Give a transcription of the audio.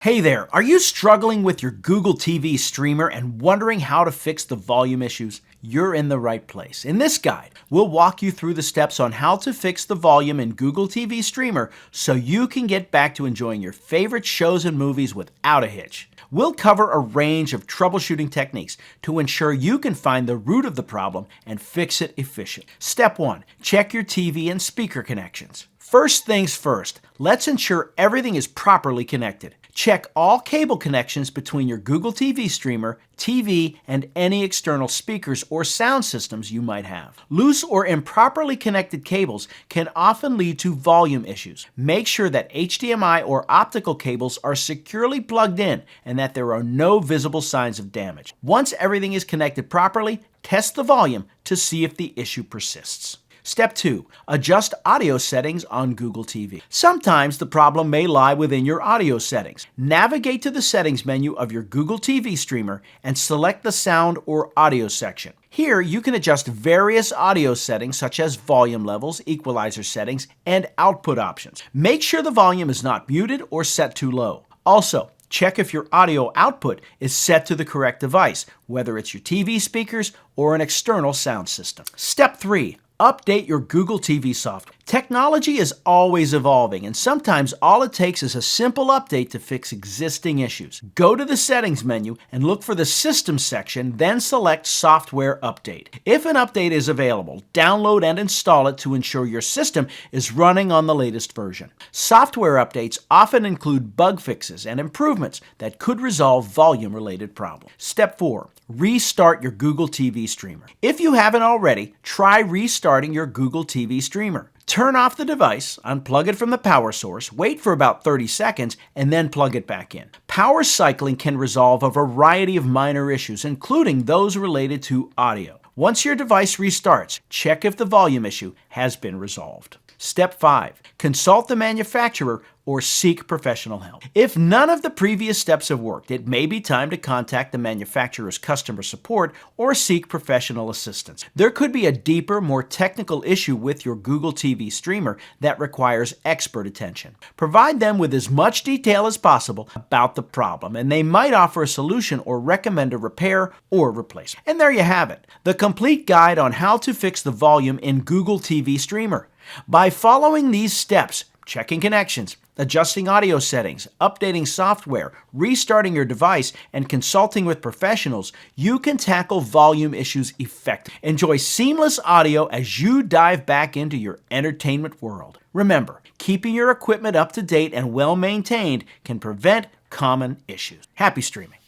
Hey there, are you struggling with your Google TV streamer and wondering how to fix the volume issues? You're in the right place. In this guide, we'll walk you through the steps on how to fix the volume in Google TV streamer so you can get back to enjoying your favorite shows and movies without a hitch. We'll cover a range of troubleshooting techniques to ensure you can find the root of the problem and fix it efficiently. Step 1. Check your TV and speaker connections. First things first, let's ensure everything is properly connected. Check all cable connections between your Google TV streamer, TV, and any external speakers or sound systems you might have. Loose or improperly connected cables can often lead to volume issues. Make sure that HDMI or optical cables are securely plugged in and that there are no visible signs of damage. Once everything is connected properly, test the volume to see if the issue persists. Step 2. Adjust audio settings on Google TV. Sometimes the problem may lie within your audio settings. Navigate to the settings menu of your Google TV streamer and select the sound or audio section. Here you can adjust various audio settings such as volume levels, equalizer settings, and output options. Make sure the volume is not muted or set too low. Also, check if your audio output is set to the correct device, whether it's your TV speakers or an external sound system. Step 3. Update your Google TV software. Technology is always evolving, and sometimes all it takes is a simple update to fix existing issues. Go to the Settings menu and look for the System section, then select Software Update. If an update is available, download and install it to ensure your system is running on the latest version. Software updates often include bug fixes and improvements that could resolve volume-related problems. Step 4. Restart your Google TV streamer. If you haven't already, try restarting your Google TV streamer. Turn off the device, unplug it from the power source, wait for about 30 seconds, and then plug it back in. Power cycling can resolve a variety of minor issues, including those related to audio. Once your device restarts, check if the volume issue has been resolved. Step 5. Consult the manufacturer or seek professional help. If none of the previous steps have worked, it may be time to contact the manufacturer's customer support or seek professional assistance. There could be a deeper, more technical issue with your Google TV streamer that requires expert attention. Provide them with as much detail as possible about the problem, and they might offer a solution or recommend a repair or replacement. And there you have it, the complete guide on how to fix the volume in Google TV streamer. By following these steps, checking connections, adjusting audio settings, updating software, restarting your device, and consulting with professionals, you can tackle volume issues effectively. Enjoy seamless audio as you dive back into your entertainment world. Remember, keeping your equipment up to date and well maintained can prevent common issues. Happy streaming.